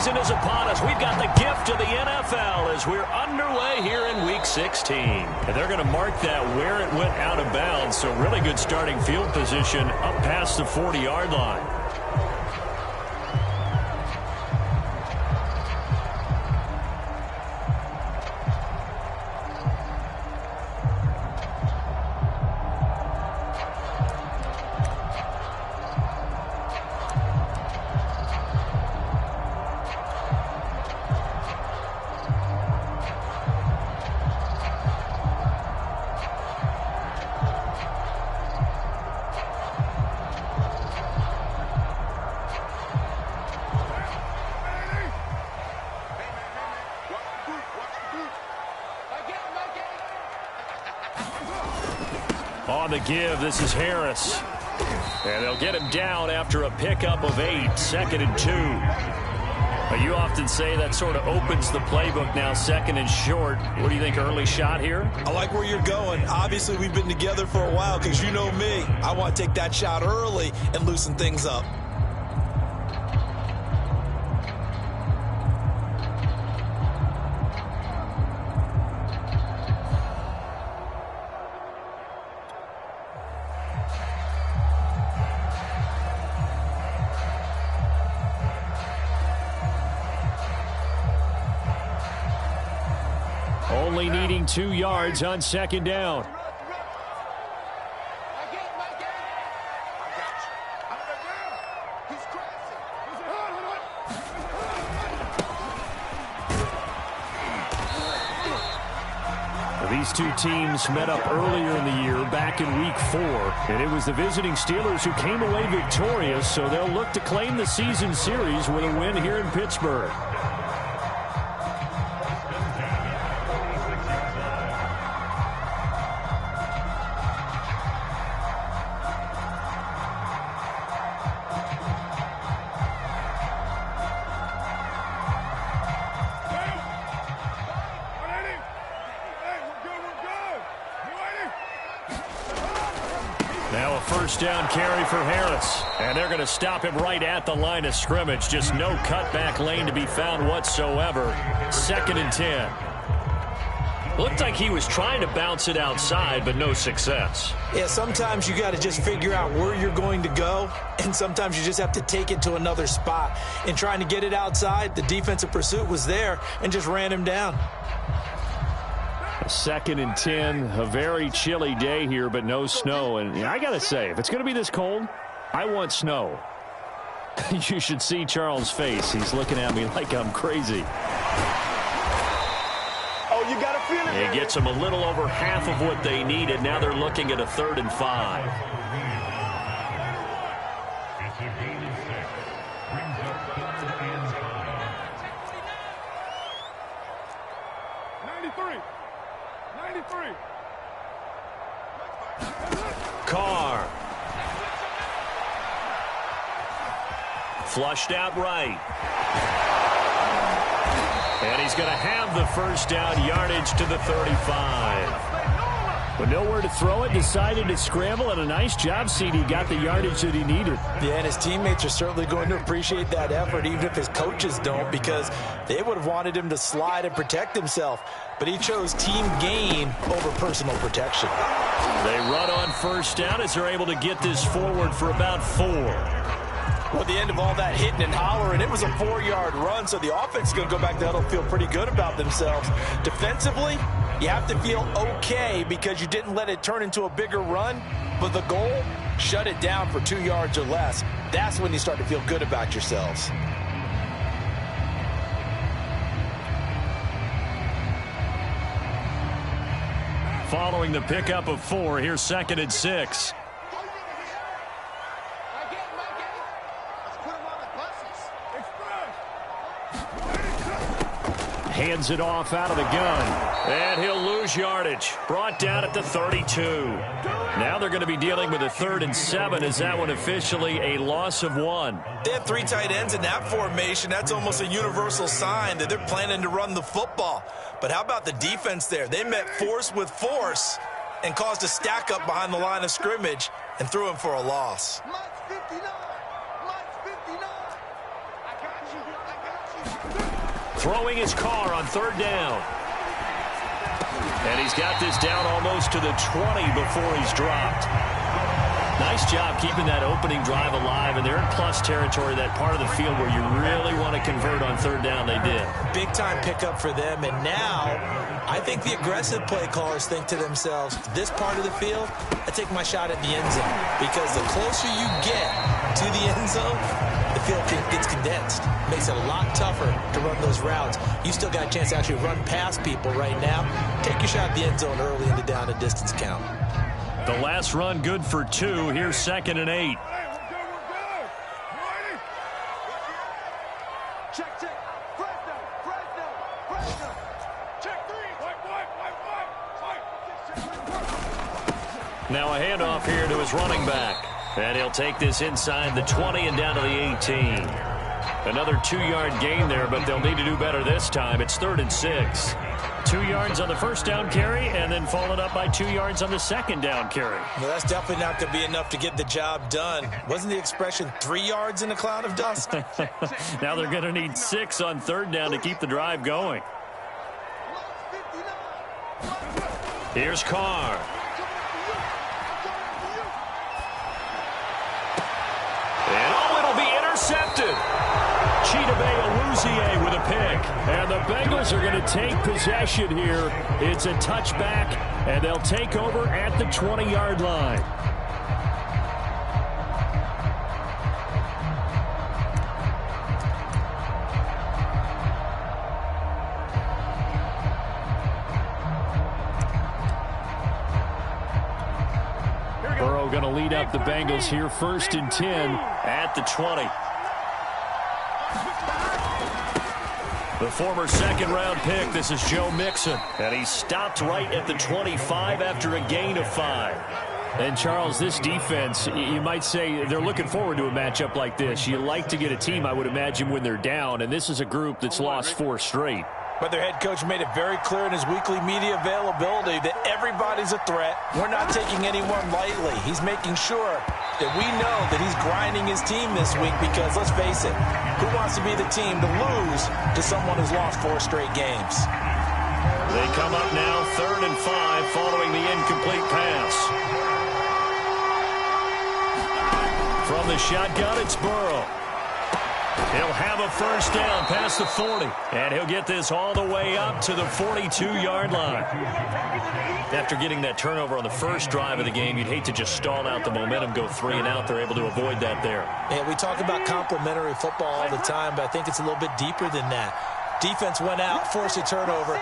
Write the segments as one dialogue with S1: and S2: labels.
S1: season is upon us. We've got the gift of the NFL as we're underway here in Week 16. And they're going to mark that where it went out of bounds. So really good starting field position up past the 40-yard line. On the give, this is Harris. And they'll get him down after a pickup of 8, 2nd and 2. But you often say that sort of opens the playbook now, 2nd and short. What do you think, early shot here?
S2: I like where you're going. Obviously, we've been together for a while because you know me. I want to take that shot early and loosen things up.
S1: Only needing 2 yards on 2nd down. These two teams met up earlier in the year, back in Week 4, and it was the visiting Steelers who came away victorious, so they'll look to claim the season series with a win here in Pittsburgh. Now a first down carry for Harris. And they're going to stop him right at the line of scrimmage. Just no cutback lane to be found whatsoever. 2nd and 10. Looked like he was trying to bounce it outside, but no success.
S2: Yeah, sometimes you got to just figure out where you're going to go, and sometimes you just have to take it to another spot. In trying to get it outside, the defensive pursuit was there and just ran him down.
S1: 2nd and 10, a very chilly day here, but no snow. And I got to say, if it's going to be this cold, I want snow. You should see Charles' face. He's looking at me like I'm crazy.
S3: Oh, you got to feel it.
S1: It gets them a little over half of what they needed. Now they're looking at a 3rd and 5. Carr. Flushed out right. And he's going to have the first down, yardage to the 35. But nowhere to throw it, decided to scramble, and a nice job, CD got the yardage that he needed.
S2: Yeah, and his teammates are certainly going to appreciate that effort, even if his coaches don't, because they would have wanted him to slide and protect himself. But he chose team gain over personal protection.
S1: They run on first down as they're able to get this forward for about 4.
S2: Well, at the end of all that hitting and hollering, it was a 4-yard run, so the offense is going to go back to huddle and feel pretty good about themselves. Defensively, you have to feel okay because you didn't let it turn into a bigger run, but the goal, shut it down for 2 yards or less. That's when you start to feel good about yourselves.
S1: Following the pickup of 4, here's 2nd and 6. Hands it off out of the gun. And he'll lose yardage. Brought down at the 32. Now they're going to be dealing with a 3rd and 7. Is that one officially a loss of 1?
S2: They have 3 tight ends in that formation. That's almost a universal sign that they're planning to run the football. But how about the defense there? They met force with force and caused a stack up behind the line of scrimmage and threw him for a loss.
S3: Mike's 59. Mike's 59. I got you. I got you.
S1: Throwing his car on third down. And he's got this down almost to the 20 before he's dropped. Nice job keeping that opening drive alive, and they're in plus territory, that part of the field where you really want to convert on third down. They did.
S2: Big-time pickup for them, and now I think the aggressive play callers think to themselves, this part of the field, I take my shot at the end zone, because the closer you get to the end zone, the field gets condensed. Makes it a lot tougher to run those routes. You still got a chance to actually run past people right now. Take your shot at the end zone early in the down and distance count.
S1: The last run good for 2. Here's 2nd and 8.
S3: Check. Fresno. Check 3.
S1: Now a handoff here to his running back. And he'll take this inside the 20 and down to the 18. Another 2-yard gain there, but they'll need to do better this time. It's 3rd and 6. 2 yards on the first down carry, and then followed up by 2 yards on the second down carry.
S2: Well, that's definitely not going to be enough to get the job done. Wasn't the expression 3 yards in a cloud of dust?
S1: Now they're going to need 6 on third down to keep the drive going. Here's Carr. And it'll be intercepted. Chidobe Awuzie with a pick. And the Bengals are going to take possession here. It's a touchback, and they'll take over at the 20-yard line. Burrow going to lead up the Bengals here, 1st and 10 at the 20. The former second-round pick, this is Joe Mixon. And he stopped right at the 25 after a gain of 5. And, Charles, this defense, you might say they're looking forward to a matchup like this. You like to get a team, I would imagine, when they're down. And this is a group that's lost 4 straight.
S2: But their head coach made it very clear in his weekly media availability that everybody's a threat. We're not taking anyone lightly. He's making sure that we know that he's grinding his team this week because, let's face it, who wants to be the team to lose to someone who's lost 4 straight games?
S1: They come up now 3rd and 5 following the incomplete pass. From the shotgun, it's Burrow. He'll have a first down past the 40. And he'll get this all the way up to the 42-yard line. After getting that turnover on the first drive of the game, you'd hate to just stall out the momentum, go 3 and out. They're able to avoid that there.
S2: Yeah, we talk about complementary football all the time, but I think it's a little bit deeper than that. Defense went out, forced a turnover,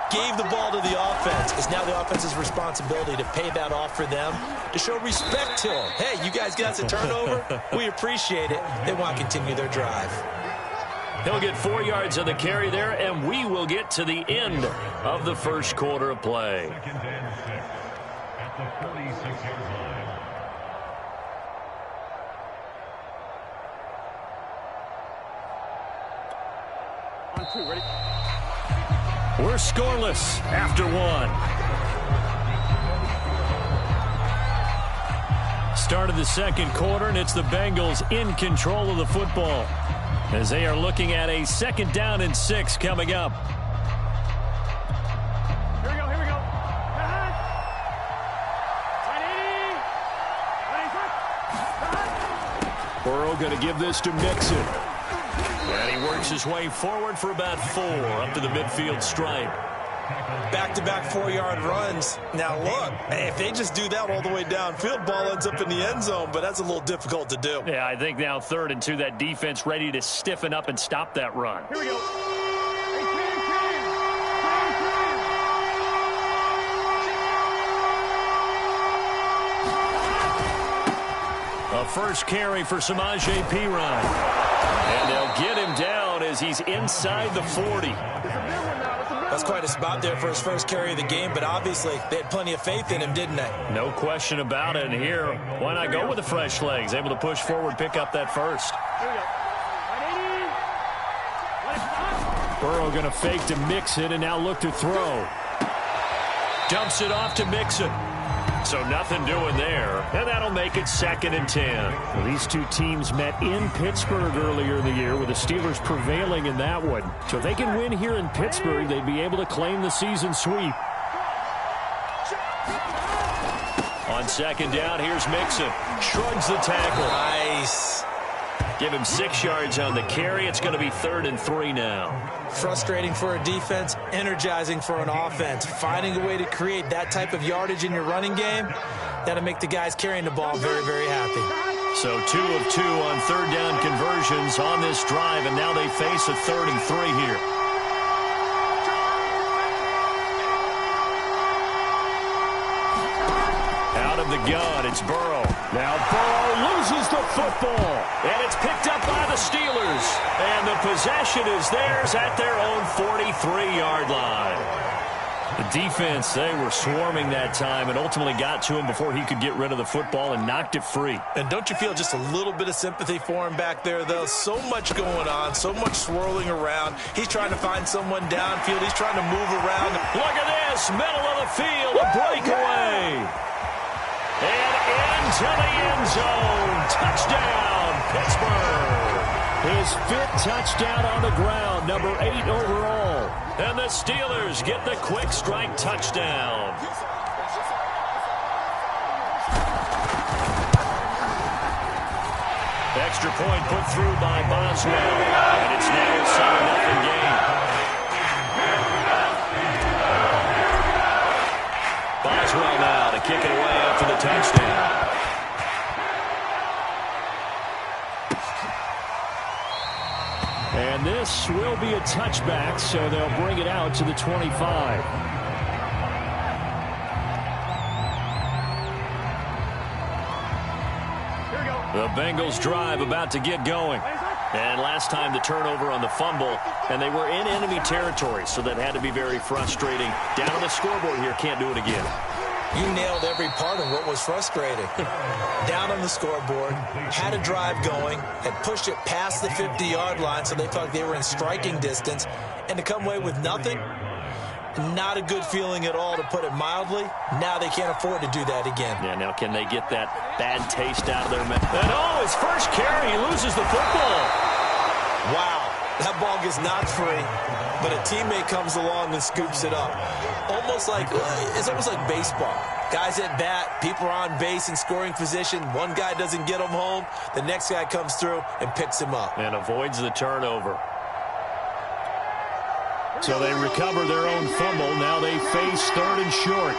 S2: gave the ball to the offense. It's now the offense's responsibility to pay that off for them, to show respect to them. Hey, you guys got a turnover? We appreciate it. They want to continue their drive.
S1: He'll get 4 yards on the carry there, and we will get to the end of the first quarter of play.
S3: On 2, ready?
S1: We're scoreless after 1. Start of the second quarter, and it's the Bengals in control of the football as they are looking at a 2nd down and 6 coming up.
S3: Here we go. 180. 180.
S1: Burrow going to give this to Mixon. And he works his way forward for about 4 up to the midfield stripe.
S2: Back-to-back 4-yard runs. Now, look, if they just do that all the way downfield, ball ends up in the end zone, but that's a little difficult to do.
S1: Yeah, I think now 3rd and 2, that defense ready to stiffen up and stop that run.
S3: Here we go.
S1: A first carry for Samaje Perine. And they'll get him down as he's inside the 40.
S2: That's quite a spot there for his first carry of the game, but obviously they had plenty of faith in him, didn't they?
S1: No question about it. And here, why not go with the fresh legs? Able to push forward, pick up that first.
S3: Here we go. 180.
S1: Burrow going to fake to Mixon and now look to throw. Dumps it off to Mixon. So nothing doing there, and that'll make it 2nd and 10.
S4: Well, these two teams met in Pittsburgh earlier in the year, with the Steelers prevailing in that one. So if they can win here in Pittsburgh, they'd be able to claim the season sweep.
S1: On 2nd down, here's Mixon. Shrugs the tackle.
S2: Nice.
S1: Give him 6 yards on the carry. It's going to be 3rd and 3 now.
S2: Frustrating for a defense, energizing for an offense. Finding a way to create that type of yardage in your running game, that'll make the guys carrying the ball very, very happy.
S1: So 2 of 2 on 3rd down conversions on this drive, and now they face a 3rd and 3 here. Out of the gun, it's Burrow.
S4: Now Burrow loses the football.
S1: And it's picked up by the Steelers. And the possession is theirs at their own 43-yard line. The defense, they were swarming that time and ultimately got to him before he could get rid of the football and knocked it free.
S2: And don't you feel just a little bit of sympathy for him back there, though? So much going on, so much swirling around. He's trying to find someone downfield. He's trying to move around.
S1: Look at this, middle of the field, a breakaway. And into the end zone. Touchdown, Pittsburgh.
S4: His 5th touchdown on the ground, number 8 overall.
S1: And the Steelers get the quick strike touchdown. Extra point put through by Boswell. And it's now a 7-0 game. Boswell now to kick it away after the touchdown.
S4: And this will be a touchback, so they'll bring it out to the 25.
S3: Here we go.
S1: The Bengals drive about to get going. And last time the turnover on the fumble, and they were in enemy territory, so that had to be very frustrating. Down on the scoreboard here, can't do it again.
S2: You nailed every part of what was frustrating. Down on the scoreboard, had a drive going, had pushed it past the 50-yard line, so they thought they were in striking distance, and to come away with nothing, not a good feeling at all, to put it mildly. Now they can't afford to do that again.
S1: Yeah, now can they get that bad taste out of their mouth? And his first carry, he loses the football.
S2: Wow, that ball gets knocked free, but a teammate comes along and scoops it up. It's almost like baseball. Guys at bat, people are on base in scoring position. One guy doesn't get him home. The next guy comes through and picks him up.
S1: And avoids the turnover.
S4: So they recover their own fumble. Now they face 3rd and short.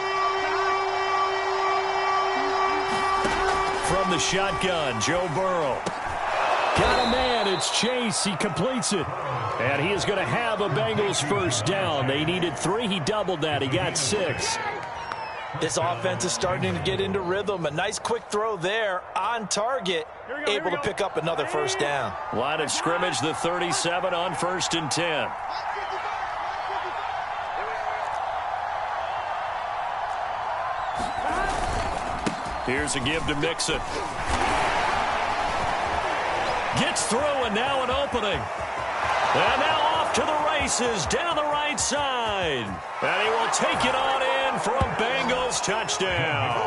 S1: From the shotgun, Joe Burrow.
S4: Got a man. It's Chase. He completes it. And he is going to have a Bengals first down. They needed 3. He doubled that. He got 6.
S2: This offense is starting to get into rhythm. A nice quick throw there on target. Able to pick up another first down.
S1: Line of scrimmage, the 37 on 1st and 10. Here's a give to Mixon. Gets through, and now an opening. And now off to the races down the right side. And he will take it on in for a Bengals touchdown.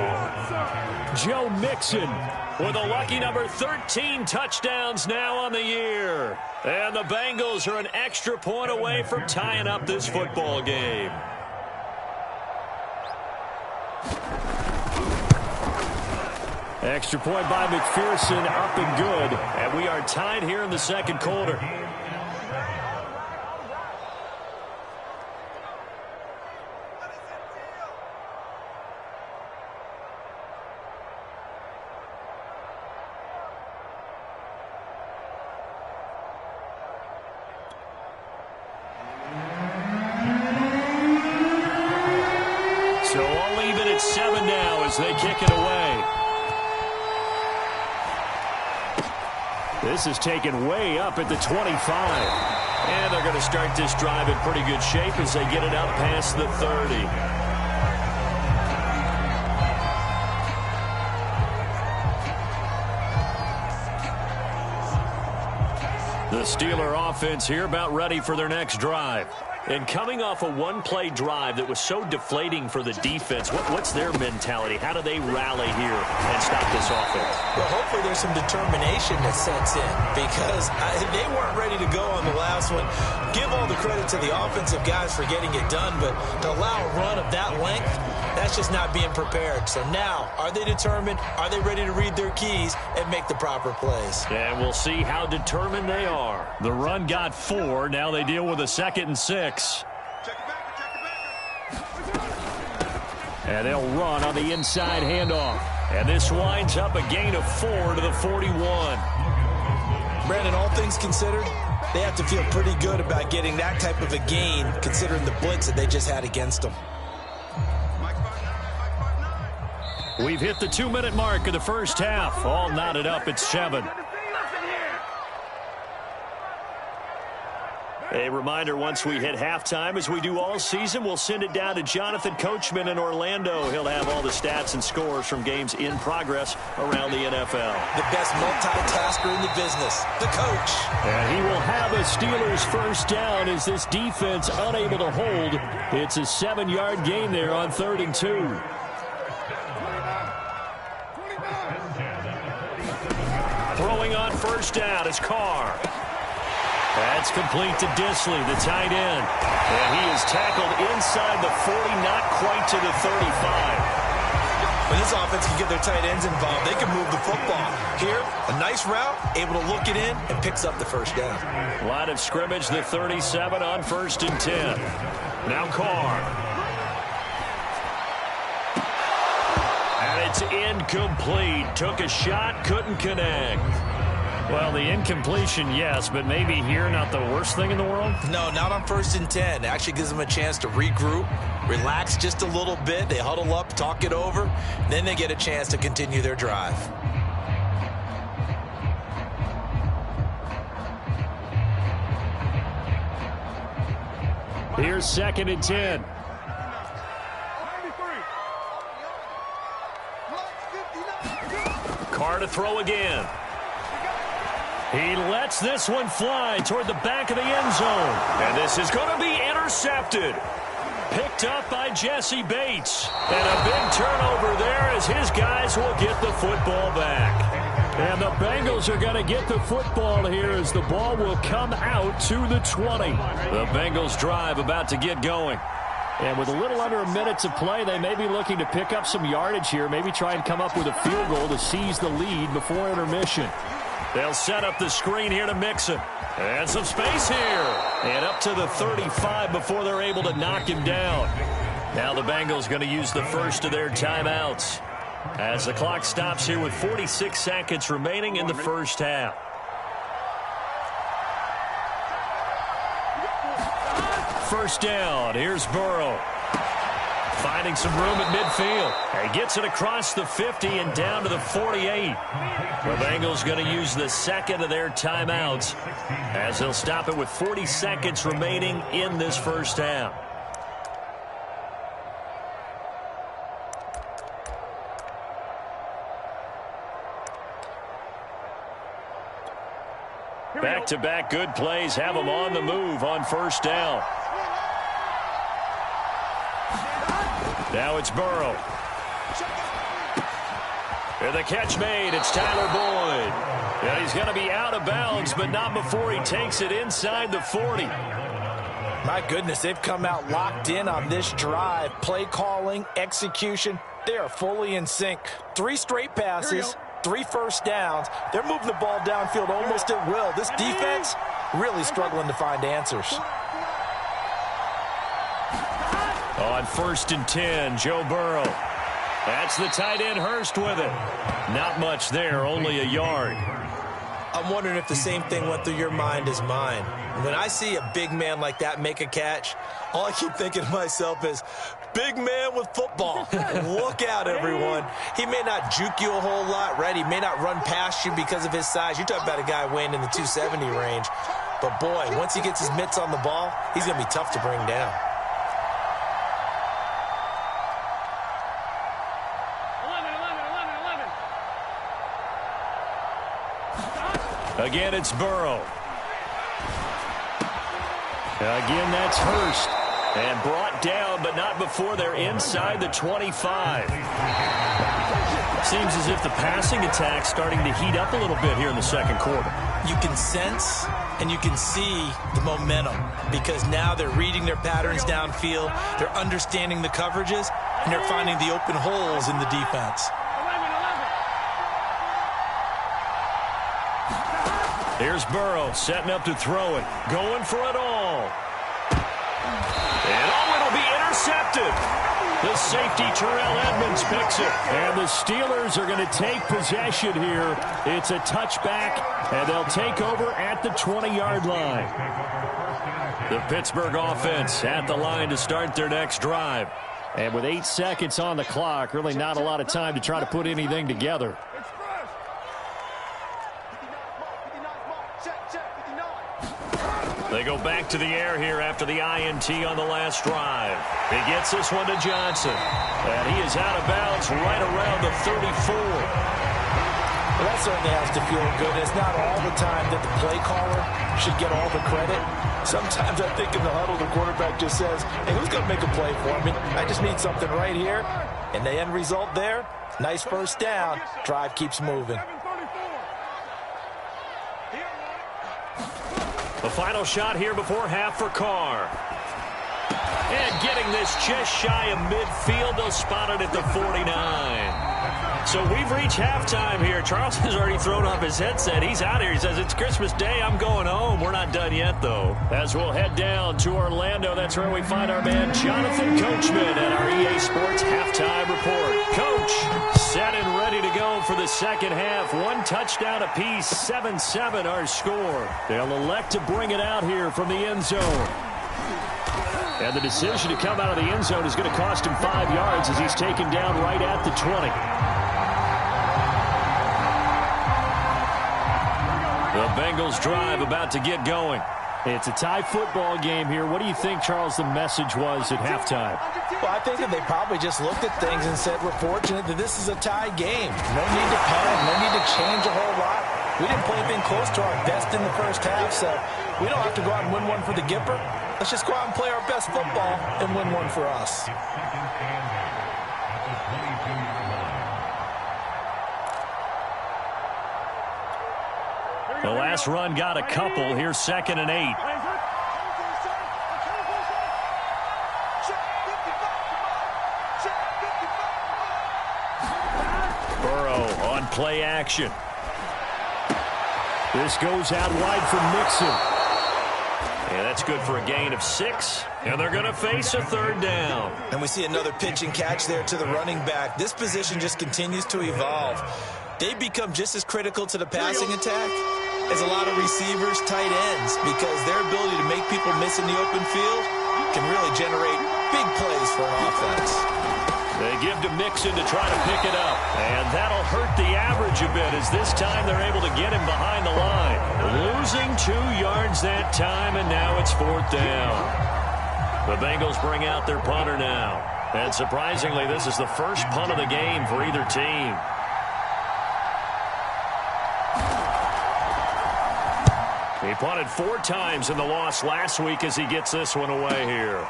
S4: Joe Mixon
S1: with a lucky number 13 touchdowns now on the year. And the Bengals are an extra point away from tying up this football game.
S4: Extra point by McPherson, up and good.
S1: And we are tied here in the 2nd quarter. So all even at 7 now as they kick it away.
S4: This is taken way up at the 25.
S1: And they're going to start this drive in pretty good shape as they get it up past the 30. The Steeler offense here about ready for their next drive. And coming off a one-play drive that was so deflating for the defense, what's their mentality? How do they rally here and stop this offense?
S2: Well, hopefully there's some determination that sets in because they weren't ready to go on the last one. Give all the credit to the offensive guys for getting it done, but to allow a run of that length, that's just not being prepared. So now, are they determined? Are they ready to read their keys and make the proper plays?
S1: And we'll see how determined they are. The run got 4. Now they deal with a 2nd and 6. And they'll run on the inside handoff. And this winds up a gain of 4 to the 41.
S2: Brandon, all things considered, they have to feel pretty good about getting that type of a gain considering the blitz that they just had against them.
S1: We've hit the 2-minute mark of the first half. All knotted up at 7. A reminder, once we hit halftime, as we do all season, we'll send it down to Jonathan Coachman in Orlando. He'll have all the stats and scores from games in progress around the NFL.
S2: The best multitasker in the business, the coach.
S4: And he will have a Steelers first down as this defense unable to hold. It's a 7-yard gain there on 3rd and 2.
S1: Throwing on first down is Carr. That's complete to Disley, the tight end. And he is tackled inside the 40, not quite to the 35.
S2: When this offense can get their tight ends involved, they can move the football. Here, a nice route, able to look it in, and picks up the first down.
S1: Line of scrimmage, the 37 on 1st and 10. Now Carr. And it's incomplete. Took a shot, couldn't connect. Well, the incompletion, yes, but maybe here not the worst thing in the world?
S2: No, not on 1st and 10. It actually gives them a chance to regroup, relax just a little bit. They huddle up, talk it over. Then they get a chance to continue their drive.
S4: Here's 2nd and 10.
S1: Carr to throw again. He lets this one fly toward the back of the end zone. And this is going to be intercepted. Picked up by Jesse Bates. And a big turnover there as his guys will get the football back.
S4: And the Bengals are going to get the football here as the ball will come out to the 20.
S1: The Bengals drive about to get going.
S4: And with a little under a minute to play, they may be looking to pick up some yardage here. Maybe try and come up with a field goal to seize the lead before intermission.
S1: They'll set up the screen here to Mixon. And some space here. And up to the 35 before they're able to knock him down. Now the Bengals going to use the first of their timeouts as the clock stops here with 46 seconds remaining in the first half. First down. Here's Burrow. Finding some room at midfield. He gets it across the 50 and down to the 48. The Bengals going to use the second of their timeouts as they'll stop it with 40 seconds remaining in this first half. Back-to-back good plays have them on the move on first down. Now it's Burrow. And the catch made. It's Tyler Boyd. And he's going to be out of bounds, but not before he takes it inside the 40.
S2: My goodness, they've come out locked in on this drive. Play calling, execution, they are fully in sync. 3 straight passes, 3 first downs. They're moving the ball downfield almost at will. This defense really struggling to find answers.
S1: On 1st and 10, Joe Burrow. That's the tight end Hurst with it. Not much there, only a yard.
S2: I'm wondering if the same thing went through your mind as mine. When I see a big man like that make a catch, all I keep thinking to myself is, big man with football. Look out, everyone. He may not juke you a whole lot, right? He may not run past you because of his size. You're talking about a guy weighing in the 270 range. But, boy, once he gets his mitts on the ball, he's going to be tough to bring down.
S1: Again, it's Burrow. Again, that's Hurst. And brought down, but not before they're inside the 25. Seems as if the passing attack's starting to heat up a little bit here in the second quarter.
S2: You can sense and you can see the momentum because now they're reading their patterns downfield, they're understanding the coverages, and they're finding the open holes in the defense.
S1: Here's Burrow setting up to throw it, going for it all. And it'll be intercepted. The safety, Terrell Edmonds, picks it. And the Steelers are going to take possession here. It's a touchback, and they'll take over at the 20-yard line. The Pittsburgh offense at the line to start their next drive. And with 8 seconds on the clock, really not a lot of time to try to put anything together. They go back to the air here after the INT on the last drive. He gets this one to Johnson. And he is out of bounds right around the 34.
S2: Well, that certainly has to feel good. It's not all the time that the play caller should get all the credit. Sometimes I think in the huddle, the quarterback just says, hey, who's going to make a play for me? I just need something right here. And the end result there, nice first down. Drive keeps moving.
S1: The final shot here before half for Carr. And getting this just shy of midfield, they'll spot it at the 49. So we've reached halftime here. Charles has already thrown off his headset. He's out here. He says, it's Christmas Day. I'm going home. We're not done yet, though. As we'll head down to Orlando, that's where we find our man Jonathan Coachman at our EA Sports Halftime Report. Coach, set and ready to go for the second half. One touchdown apiece, 7-7 our score. They'll elect to bring it out here from the end zone. And the decision to come out of the end zone is going to cost him 5 yards as he's taken down right at the 20. The Bengals drive about to get going. It's a tie football game here. What do you think, Charles, the message was at halftime?
S2: Well, I think that they probably just looked at things and said, we're fortunate that this is a tie game. No need to panic, no need to change a whole lot. We didn't play anything close to our best in the first half, so we don't have to go out and win one for the Gipper. Let's just go out and play our best football and win one for us.
S1: The last run got a couple. Here's 2nd and 8. Burrow on play action. This goes out wide for Mixon. And that's good for a gain of 6. And they're going to face a 3rd down.
S2: And we see another pitch and catch there to the running back. This position just continues to evolve. They become just as critical to the passing attack as a lot of receivers, tight ends, because their ability to make people miss in the open field can really generate big plays for an offense.
S1: They give to Mixon to try to pick it up. And that'll hurt the average a bit as this time they're able to get him behind the line. Losing 2 yards that time, and now it's 4th down. The Bengals bring out their punter now. And surprisingly, this is the first punt of the game for either team. He punted 4 times in the loss last week as he gets this one away here.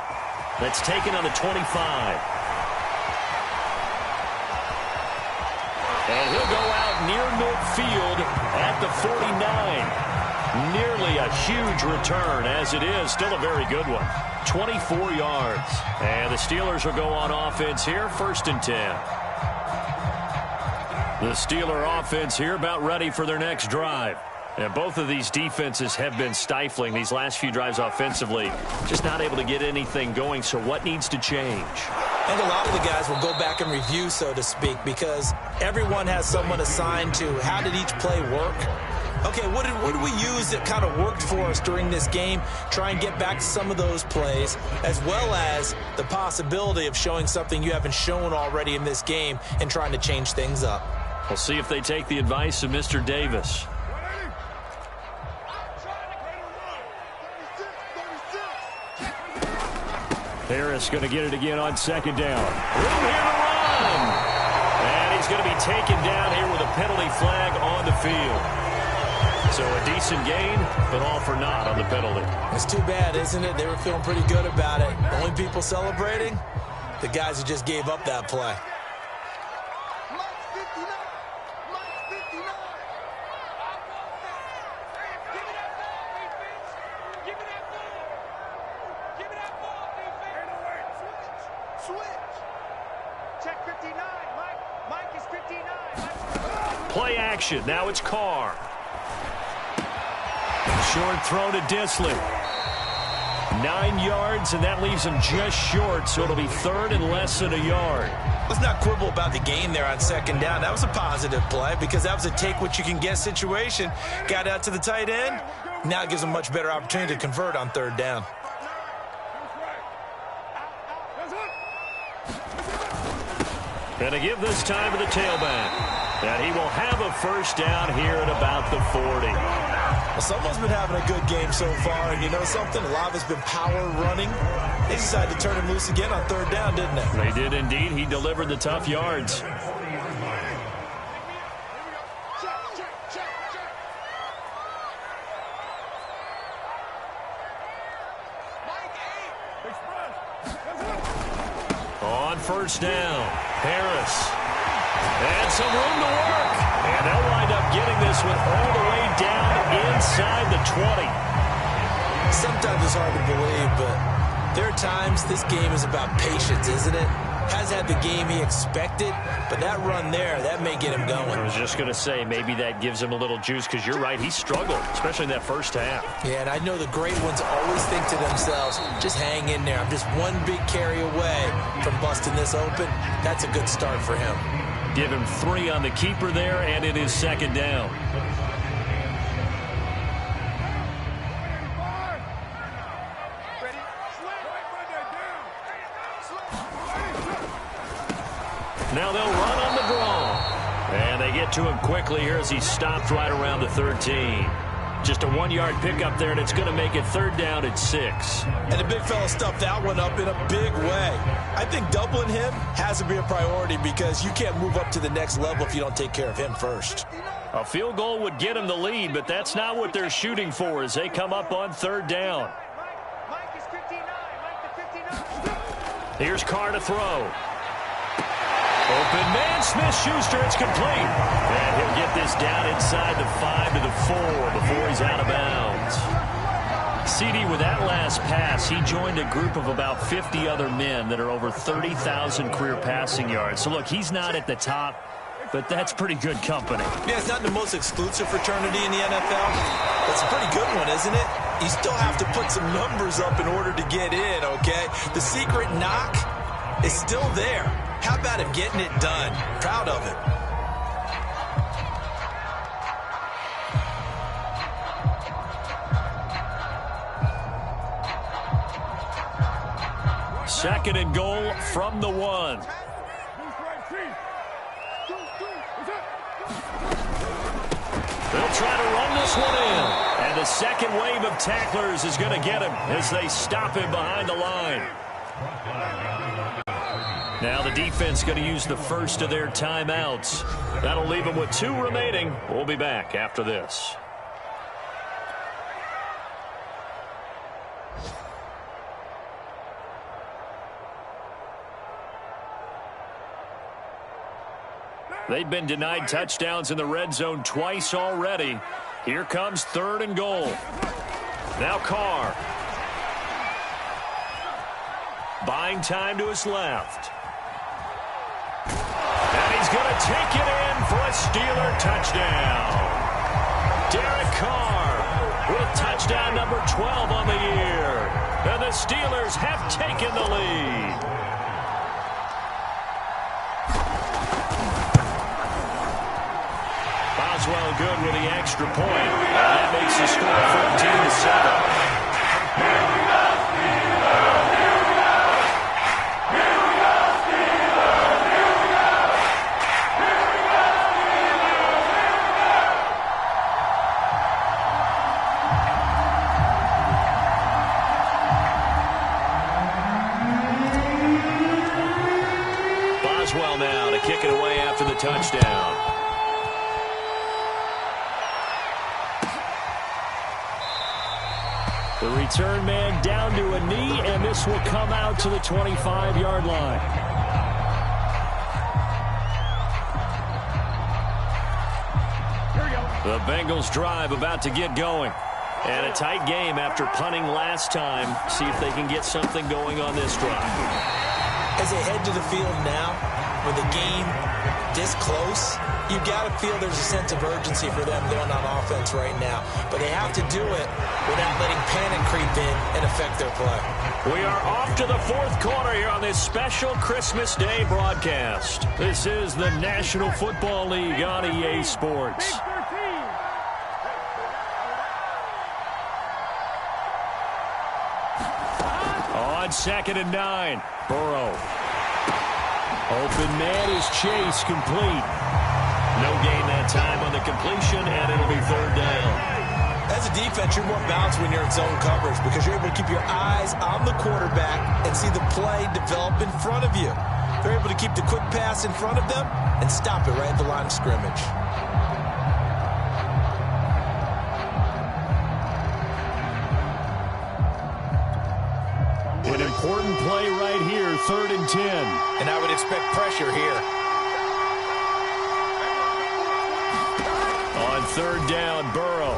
S1: That's taken on the 25. And he'll go out near midfield at the 49. Nearly a huge return, as it is. Still a very good one. 24 yards. And the Steelers will go on offense here, 1st and 10. The Steeler offense here about ready for their next drive. And both of these defenses have been stifling these last few drives offensively. Just not able to get anything going, so what needs to change?
S2: And a lot of the guys will go back and review, so to speak, because everyone has someone assigned to how did each play work. Okay, what did we use that kind of worked for us during this game? Try and get back to some of those plays, as well as the possibility of showing something you haven't shown already in this game and trying to change things up.
S1: We'll see if they take the advice of Mr. Davis. Harris going to get it again on 2nd down. Room here to run. And he's going to be taken down here with a penalty flag on the field. So a decent gain, but all for naught on the penalty.
S2: It's too bad, isn't it? They were feeling pretty good about it. The only people celebrating, the guys who just gave up that play.
S1: Play action. Now it's Carr. Short throw to Disley. 9 yards, and that leaves him just short, so it'll be third and less than a yard.
S2: Let's not quibble about the gain there on second down. That was a positive play because that was a take-what-you-can-get situation. Got out to the tight end. Now it gives him a much better opportunity to convert on third down.
S1: And to give this time to the tailback. And he will have a first down here at about the 40.
S2: Well, someone's been having a good game so far, and you know something? A lot of it's been power running. They decided to turn him loose again on third down, didn't they?
S1: They did indeed. He delivered the tough yards. On first down, Harris. And some room to work. And they'll wind up getting this one all the way down inside the 20.
S2: Sometimes it's hard to believe, but there are times this game is about patience, isn't it? Has had the game he expected, but that run there, that may get him going.
S1: I was just going to say, maybe that gives him a little juice, because you're right, he struggled, especially in that first half.
S2: Yeah, and I know the great ones always think to themselves, just hang in there. I'm just one big carry away from busting this open. That's a good start for him.
S1: Give him 3 on the keeper there, and it is second down. Now they'll run on the draw. And they get to him quickly here as he stopped right around the 13. Just a 1-yard pickup there, and it's going to make it third down at 6.
S2: And the big fella stuffed that one up in a big way. I think doubling him has to be a priority because you can't move up to the next level if you don't take care of him first.
S1: A field goal would get him the lead, but that's not what they're shooting for as they come up on third down. Here's Carr to throw. Open man, Smith-Schuster, it's complete. And he'll get this down inside the 5 to the 4 before he's out of bounds. CD, with that last pass, he joined a group of about 50 other men that are over 30,000 career passing yards. So, look, he's not at the top, but that's pretty good company.
S2: Yeah, it's not the most exclusive fraternity in the NFL. It's a pretty good one, isn't it? You still have to put some numbers up in order to get in, okay? The secret knock is still there. How about him getting it done? Proud of it.
S1: Second and goal from the 1. They'll try to run this one in. And the second wave of tacklers is going to get him as they stop him behind the line. Now the defense going to use the first of their timeouts. That'll leave them with 2 remaining. We'll be back after this. They've been denied touchdowns in the red zone twice already. Here comes third and goal. Now Carr. Buying time to his left. And he's going to take it in for a Steeler touchdown. Derek Carr with touchdown number 12 on the year. And the Steelers have taken the lead. Boswell good with the extra point. And that makes the score 14-7. Boswell now to kick it away after the touchdown.
S4: The return man down to a knee, and this will come out to the 25-yard line.
S3: Here we go.
S1: The Bengals drive about to get going. And a tight game after punting last time. See if they can get something going on this drive.
S2: As they head to the field now, with the game this close, you've got to feel there's a sense of urgency for them going on offense right now. But they have to do it without letting panic creep in and affect their play.
S1: We are off to the fourth quarter here on this special Christmas Day broadcast. This is the National Football League on EA Sports. On 2nd and 9, Burrow. Open man is Chase, complete. No gain that time on the completion, and it'll be 3rd down.
S2: As a defense, you're more balanced when you're in zone coverage because you're able to keep your eyes on the quarterback and see the play develop in front of you. They're able to keep the quick pass in front of them and stop it right at the line of scrimmage.
S4: An important play right here, 3rd and 10.
S2: And I would expect pressure here.
S1: On 3rd down, Burrow.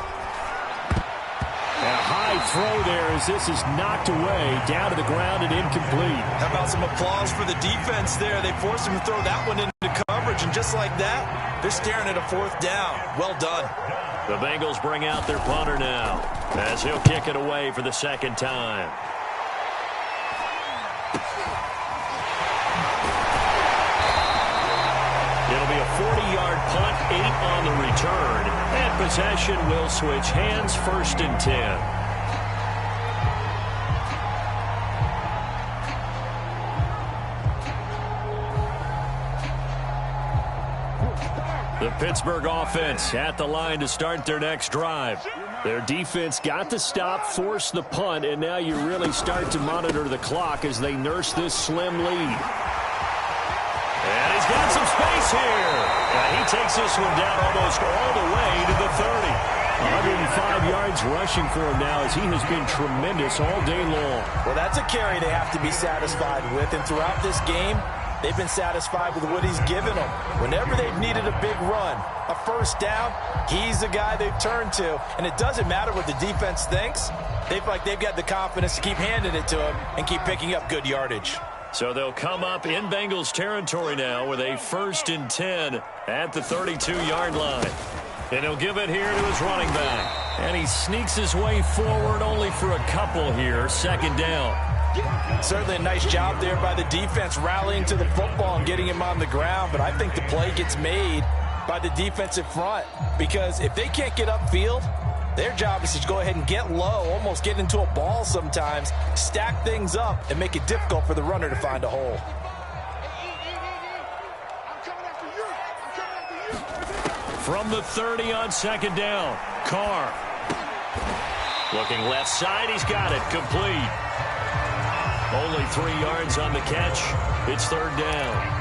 S4: And a high throw there as this is knocked away, down to the ground and incomplete.
S2: How about some applause for the defense there? They forced him to throw that one into coverage, and just like that, they're staring at a 4th down. Well done.
S1: The Bengals bring out their punter now as he'll kick it away for the 2nd time. It'll be a 40-yard punt, 8 on the return, and possession will switch hands, 1st and 10. The Pittsburgh offense at the line to start their next drive.
S4: Their defense got the stop, forced the punt, and now you really start to monitor the clock as they nurse this slim lead.
S1: And he's got some space here. And he takes this one down almost all the way to the 30.
S4: 105 yards rushing for him now as he has been tremendous all day long.
S2: Well, that's a carry they have to be satisfied with. And throughout this game, they've been satisfied with what he's given them. Whenever they've needed a big run, a 1st down, he's the guy they've turned to. And it doesn't matter what the defense thinks. They feel like they've got the confidence to keep handing it to him and keep picking up good yardage.
S1: So they'll come up in Bengals territory now with a 1st and 10 at the 32-yard line. And he'll give it here to his running back. And he sneaks his way forward only for a couple here, 2nd down.
S2: Certainly a nice job there by the defense rallying to the football and getting him on the ground. But I think the play gets made by the defensive front because if they can't get upfield, their job is to go ahead and get low, almost get into a ball sometimes, stack things up, and make it difficult for the runner to find a hole.
S1: From the 30 on 2nd down, Carr. Looking left side, he's got it, complete. Only 3 yards on the catch. It's 3rd down.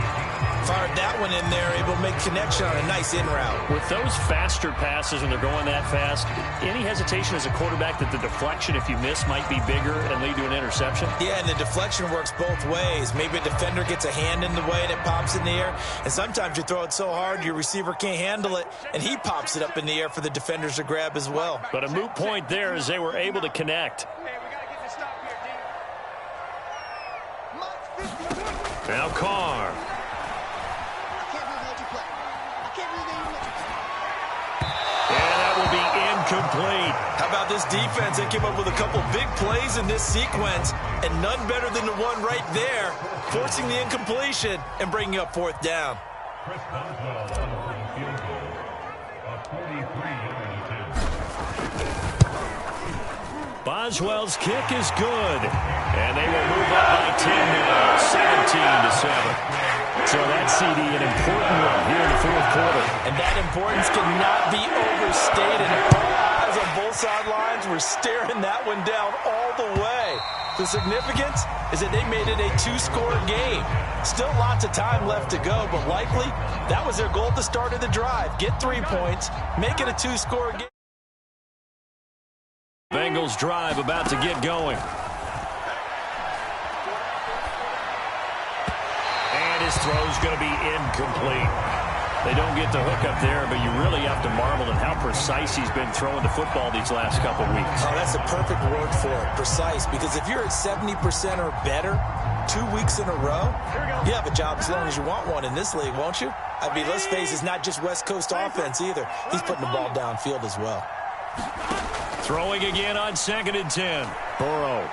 S2: Fired that one in there, able to make connection on a nice in route.
S4: With those faster passes and they're going that fast, any hesitation as a quarterback that the deflection, if you miss, might be bigger and lead to an interception?
S2: Yeah, and the deflection works both ways. Maybe a defender gets a hand in the way and it pops in the air. And sometimes you throw it so hard your receiver can't handle it, and he pops it up in the air for the defenders to grab as well.
S1: But a moot point there as they were able to connect. Now Carr. Incomplete.
S2: How about this defense? They came up with a couple big plays in this sequence, and none better than the one right there, forcing the incompletion and bringing up 4th down.
S1: Boswell's kick is good, and they will move up by 10 now, 17-7.
S4: So that CD, an important one here in the 4th quarter.
S2: And that importance cannot be overstated. All eyes on both sidelines were staring that one down all the way. The significance is that they made it a 2-score game. Still lots of time left to go, but likely that was their goal at the start of the drive. Get 3 points, make it a 2-score game.
S1: Bengals drive about to get going. And his throw's going to be incomplete. They don't get the hook up there, but you really have to marvel at how precise he's been throwing the football these last couple weeks.
S2: Oh, that's a perfect word for it, precise, because if you're at 70% or better 2 weeks in a row, you have a job as long as you want one in this league, won't you? I mean, let's face it, it's not just West Coast offense either. He's putting the ball downfield as well.
S1: Throwing again on 2nd and 10. Burrow.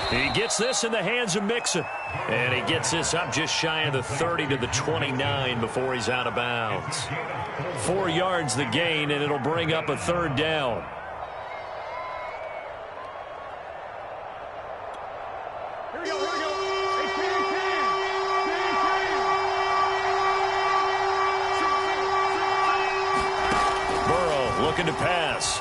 S1: He gets this in the hands of Mixon. And he gets this up just shy of the 30 to the 29 before he's out of bounds. 4 yards the gain, and it'll bring up a 3rd down.
S3: Here we go.
S1: Burrow looking to pass.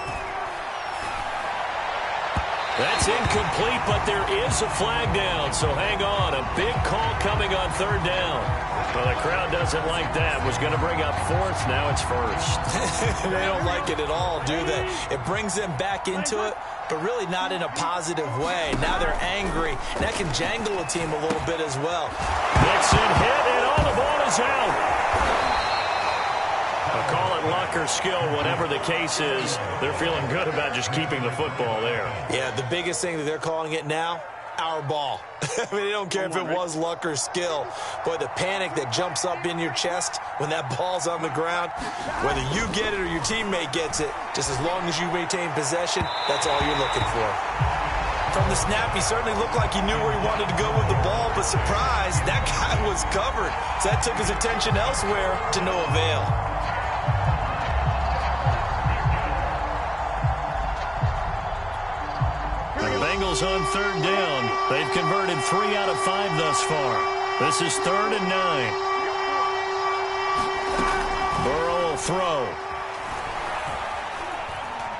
S1: That's incomplete, but there is a flag down, so hang on. A big call coming on 3rd down. Well, the crowd doesn't like that. Was going to bring up 4th, now it's 1st.
S2: They don't like it at all, do they? It brings them back into it, but really not in a positive way. Now they're angry, and that can jangle a team a little bit as well.
S1: Mixon hit, and all the ball is out. I'll call it luck or skill, whatever the case is. They're feeling good about just keeping the football there.
S2: Yeah, the biggest thing that they're calling it now, our ball. I mean, they don't care if it was luck or skill. Boy, the panic that jumps up in your chest when that ball's on the ground, whether you get it or your teammate gets it, just as long as you maintain possession, that's all you're looking for. From the snap, he certainly looked like he knew where he wanted to go with the ball, but surprise, that guy was covered. So that took his attention elsewhere to no avail.
S1: Bengals on 3rd down. They've converted 3 out of 5 thus far. This is 3rd and 9. Burrow will throw.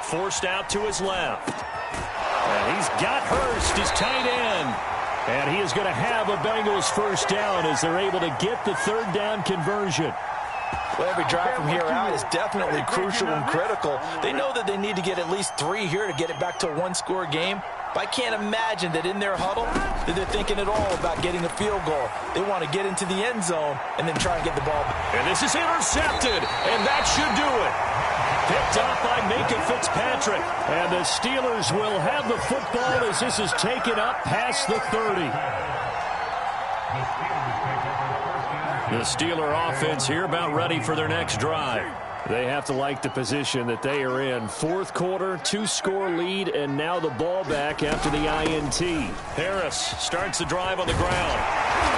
S1: Forced out to his left. And he's got Hurst, his tight end. And he is going to have a Bengals 1st down as they're able to get the 3rd down conversion.
S2: Well, every drive from here out is definitely crucial and critical. They know that they need to get at least 3 here to get it back to a 1-score game. But I can't imagine that in their huddle that they're thinking at all about getting a field goal. They want to get into the end zone and then try and get the ball.
S1: And this is intercepted, and that should do it. Picked up by Minka Fitzpatrick. And the Steelers will have the football as this is taken up past the 30. The Steeler offense here about ready for their next drive. They have to like the position that they are in. 4th quarter, 2-score lead, and now the ball back after the INT. Harris starts the drive on the ground.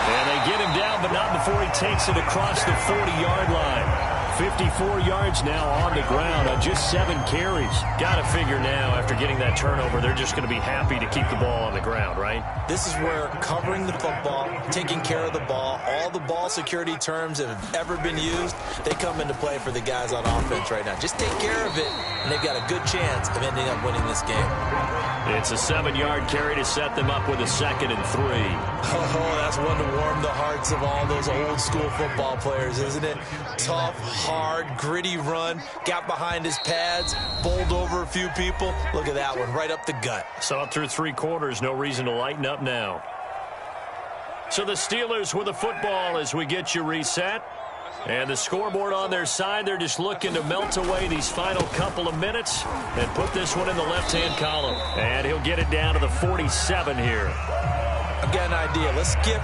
S1: And they get him down, but not before he takes it across the 40-yard line. 54 yards now on the ground on just 7 carries. Got to figure now, after getting that turnover, they're just going to be happy to keep the ball on the ground, right?
S2: This is where covering the football, taking care of the ball, all the ball security terms that have ever been used, they come into play for the guys on offense right now. Just take care of it, and they've got a good chance of ending up winning this game.
S1: It's a 7-yard carry to set them up with a 2nd and 3.
S2: Oh, that's one to warm the hearts of all those old-school football players, isn't it? Tough, hard, gritty run, got behind his pads, bowled over a few people. Look at that one, right up the gut.
S1: Saw it through 3 quarters, no reason to lighten up now. So the Steelers with the football as we get you reset. And the scoreboard on their side, they're just looking to melt away these final couple of minutes and put this one in the left-hand column. And he'll get it down to the 47 here.
S2: I've got an idea. Let's skip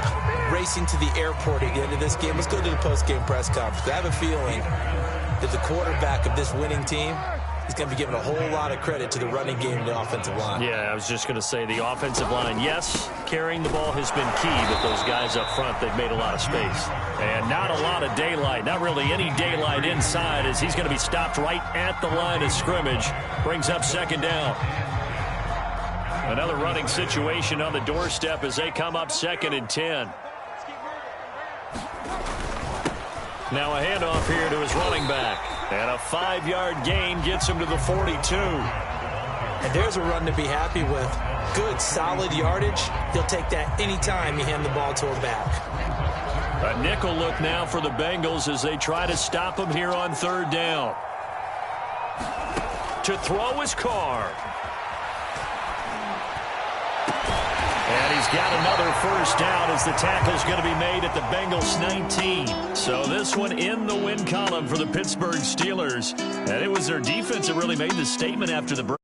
S2: racing to the airport at the end of this game. Let's go to the post-game press conference. I have a feeling that the quarterback of this winning team is going to be giving a whole lot of credit to the running game and the offensive line.
S1: Yeah, I was just going to say the offensive line, yes, carrying the ball has been key, but those guys up front, they've made a lot of space. And not a lot of daylight, not really any daylight inside as he's going to be stopped right at the line of scrimmage. Brings up 2nd down. Another running situation on the doorstep as they come up 2nd and 10. Now a handoff here to his running back. And a 5-yard gain gets him to the 42.
S2: And there's a run to be happy with. Good, solid yardage. He'll take that anytime you hand the ball to a back.
S1: A nickel look now for the Bengals as they try to stop him here on 3rd down. to throw his car. And he's got another first down as the tackle's going to be made at the Bengals 19. So this one in the win column for the Pittsburgh Steelers. And it was their defense that really made the statement after the break.